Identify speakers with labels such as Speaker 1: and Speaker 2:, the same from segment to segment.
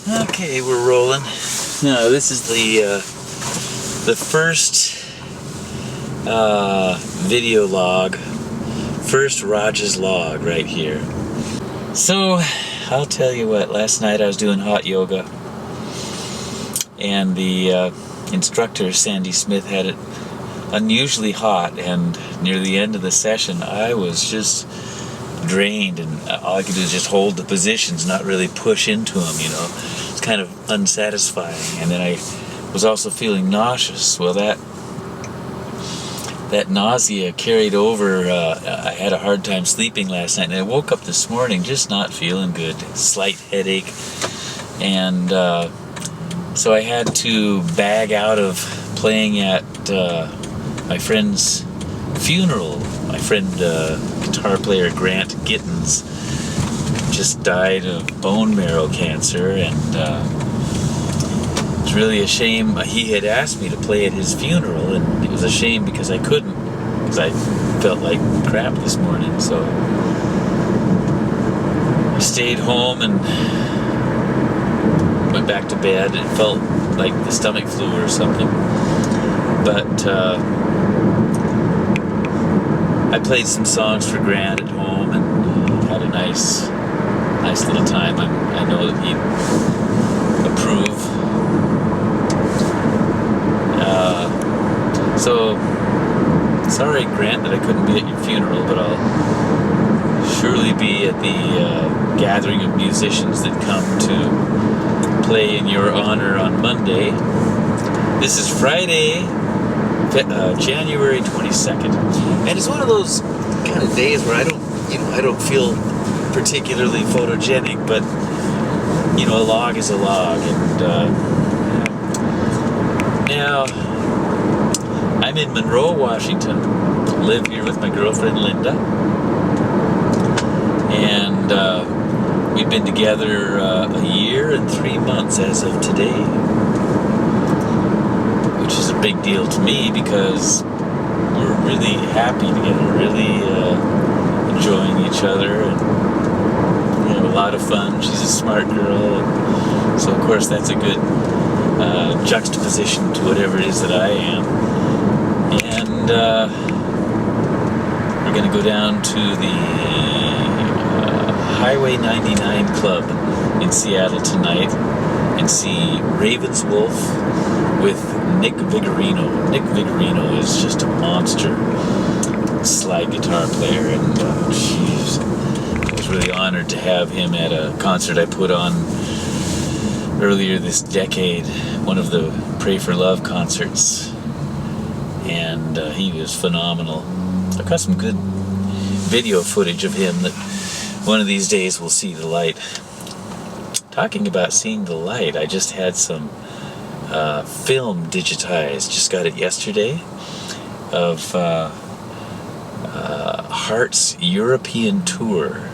Speaker 1: Okay, we're rolling. Now this is the first video log, first Rogs Log right here. So I'll tell you what, last night I was doing hot yoga and the instructor Sandy Smith had it unusually hot, and near the end of the session I was just drained, and all I could do is just hold the positions, not really push into them, you know. It's kind of unsatisfying. And then I was also feeling nauseous. Well, that nausea carried over. I had a hard time sleeping last night, and I woke up this morning just not feeling good, slight headache, and so I had to bag out of playing at my friend's funeral. My friend, guitar player Grant Gittins, just died of bone marrow cancer, and it's really a shame. He had asked me to play at his funeral, and it was a shame because I couldn't, because I felt like crap this morning. So I stayed home and went back to bed. It felt like the stomach flu or something, but I played some songs for Grant at home and had a nice little time. I know that he'd approve. So sorry, Grant, that I couldn't be at your funeral, but I'll surely be at the gathering of musicians that come to play in your honor on Monday. This is Friday, January 22nd, and it's one of those kind of days where I don't feel particularly photogenic, but you know, a log is a log. And now I'm in Monroe, Washington, live here with my girlfriend Linda, and we've been together a year and 3 months as of today, which is a big deal to me because we're really happy together, really enjoying each other, and we have a lot of fun. She's a smart girl, and so of course that's a good juxtaposition to whatever it is that I am. And we're going to go down to the Highway 99 Club in Seattle tonight and see Ravenswolf with Nick Vigorino. Nick Vigorino is just a monster slide guitar player, and I was really honored to have him at a concert I put on earlier this decade, one of the Pray for Love concerts, and he was phenomenal. I've got some good video footage of him that one of these days will see the light. Talking about seeing the light, I just had some film digitized, just got it yesterday, of Heart's European tour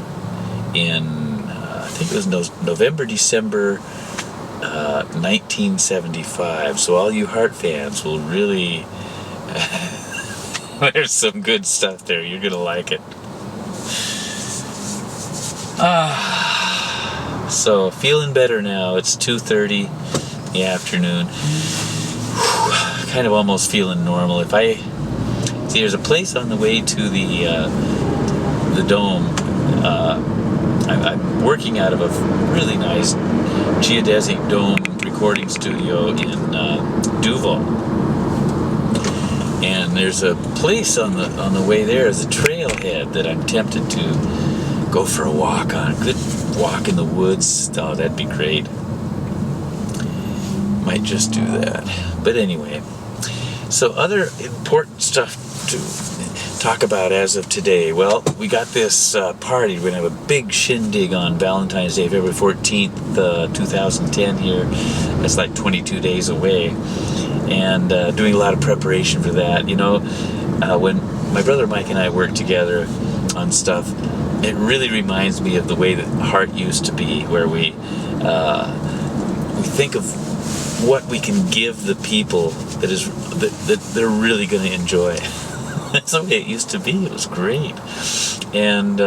Speaker 1: in, I think it was November, December 1975. So all you Heart fans will really, there's some good stuff there. You're going to like it. So feeling better now. It's 2:30 in the afternoon. Kind of almost feeling normal. See, there's a place on the way to the Dome. I'm working out of a really nice geodesic dome recording studio in Duval, and there's a place on the way there is a trailhead that I'm tempted to go for a walk on. A good walk in the woods. Oh, that'd be great. Might just do that. But anyway, so other important stuff to talk about as of today. Well, we got this party. We're going to have a big shindig on Valentine's Day, February 14th, 2010 here. That's like 22 days away. And doing a lot of preparation for that. You know, when my brother Mike and I work together on stuff, it really reminds me of the way that Heart used to be, where we think of what we can give the people that they're really going to enjoy. That's the way it used to be. It was great. And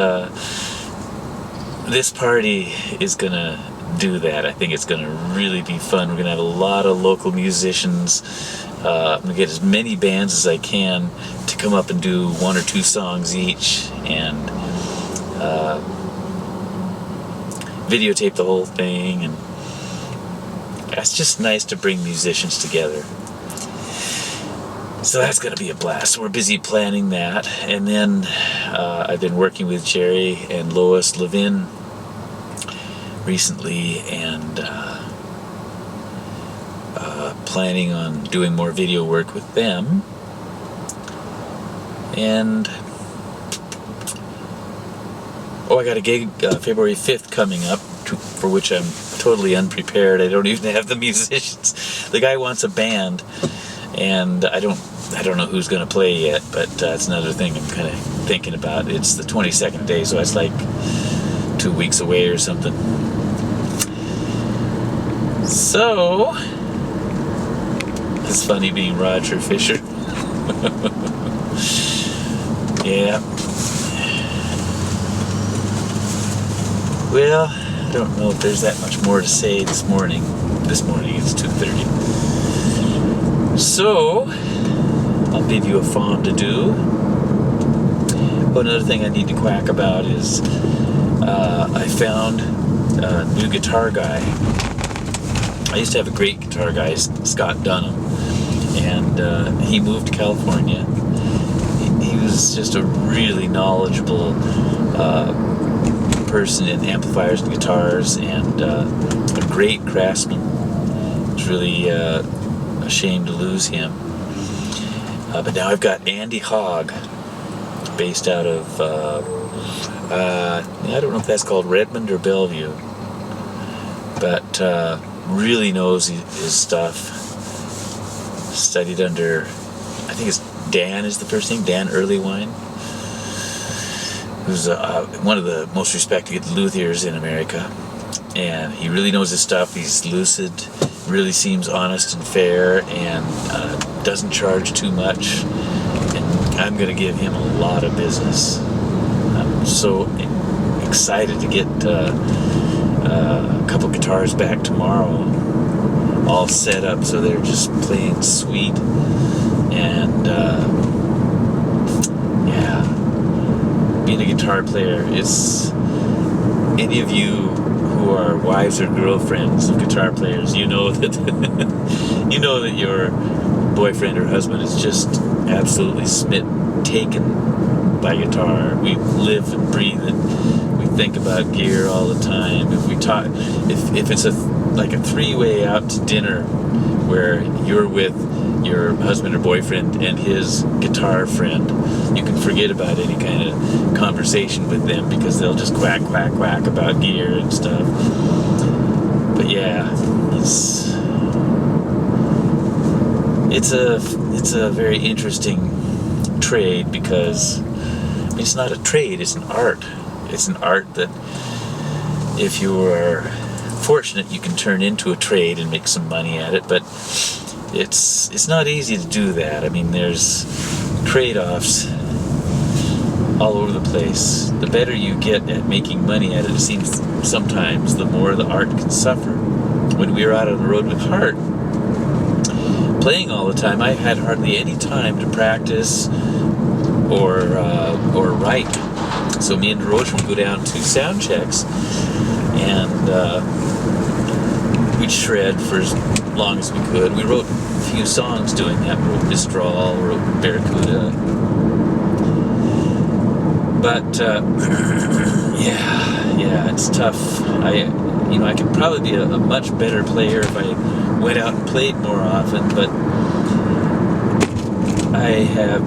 Speaker 1: this party is going to do that. I think it's going to really be fun. We're going to have a lot of local musicians. I'm going to get as many bands as I can to come up and do 1 or 2 songs each, and videotape the whole thing. And it's just nice to bring musicians together. So that's going to be a blast. So we're busy planning that. And then I've been working with Jerry and Lois Levin recently, and planning on doing more video work with them. And I got a gig February 5th coming up, for which I'm totally unprepared. I don't even have the musicians. The guy wants a band, and I don't know who's going to play yet, but that's another thing I'm kind of thinking about. It's the 22nd day, so it's like 2 weeks away or something. So it's funny being Roger Fisher. Yeah. Well, I don't know if there's that much more to say this morning. This morning it's 2:30. So I'll give you a farm to do. Another thing I need to quack about is I found a new guitar guy. I used to have a great guitar guy, Scott Dunham, and he moved to California. He was just a really knowledgeable person in amplifiers and guitars, and a great craftsman. It's really a shame to lose him. But now I've got Andy Hogg, based out of, I don't know if that's called Redmond or Bellevue, but really knows his stuff. Studied under, I think it's Dan is the first name, Dan Earlywine, who's one of the most respected luthiers in America. And he really knows his stuff. He's lucid, really seems honest and fair, and doesn't charge too much. And I'm going to give him a lot of business. I'm so excited to get a couple guitars back tomorrow, all set up so they're just playing sweet. And yeah, being a guitar player, it's any of you who are wives or girlfriends of guitar players, you know that you know that your boyfriend or husband is just absolutely taken by guitar. We live and breathe it. We think about gear all the time. If we talk, if it's like a 3-way out to dinner where you're with your husband or boyfriend and his guitar friend, you can forget about any kind of conversation with them because they'll just quack about gear and stuff. But yeah, it's a very interesting trade, because it's not a trade, it's an art. It's an art that, if you are fortunate, you can turn into a trade and make some money at it, but it's not easy to do that. I mean, there's trade-offs all over the place. The better you get at making money at it, it seems sometimes the more the art can suffer. When we were out on the road with Hart, playing all the time, I had hardly any time to practice or write. So me and DeRoche would go down to sound checks, and we'd shred for as long as we could. We wrote a few songs doing that. We wrote Mistral, wrote Barracuda. But yeah, it's tough. I could probably be a much better player if I went out and played more often, but I've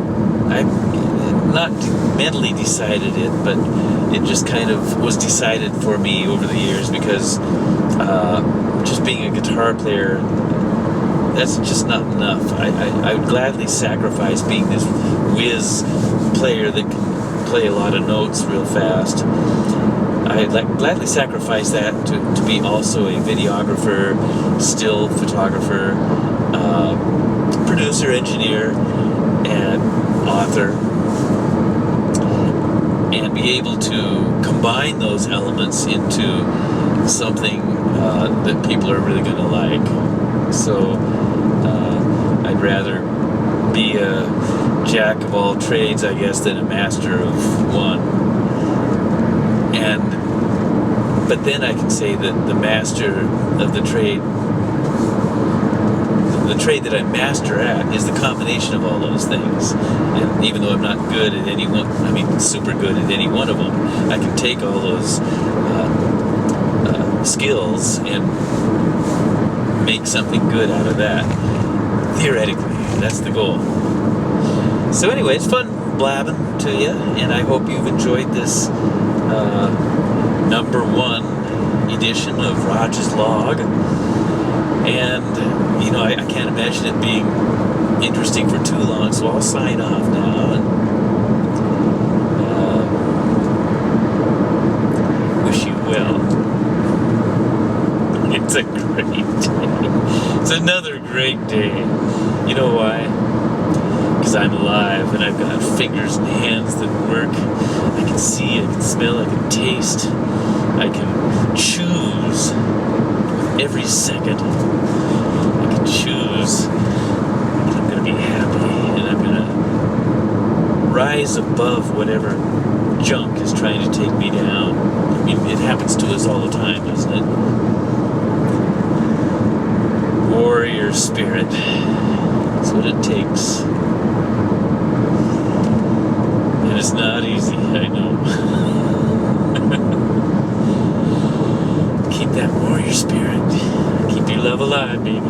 Speaker 1: not mentally decided it, but it just kind of was decided for me over the years, because just being a guitar player, that's just not enough. I would gladly sacrifice being this whiz player that can play a lot of notes real fast. I'd gladly sacrifice that to be also a videographer, still photographer, producer, engineer, and author, and be able to combine those elements into something that people are really going to like. So I'd rather be a jack of all trades, I guess, than a master of one. But then I can say that the master of the trade that I master at is the combination of all those things. And even though I'm not good at any one, super good at any one of them, I can take all those skills and make something good out of that. Theoretically, that's the goal. So anyway, it's fun blabbing to you, and I hope you've enjoyed this number 1 edition of Rogs Log. And I can't imagine it being interesting for too long, so I'll sign off now and wish you well. It's a great day. It's another great day. You know why? Because I'm alive and I've got fingers and hands that work. I can see, I can smell, I can taste. I can choose every second. I can choose that I'm going to be happy and I'm going to rise above whatever junk is trying to take me down. It happens to us all the time, doesn't it? Warrior spirit. That's what it takes. And it's not easy, I know. Keep that warrior spirit. Keep your love alive, baby.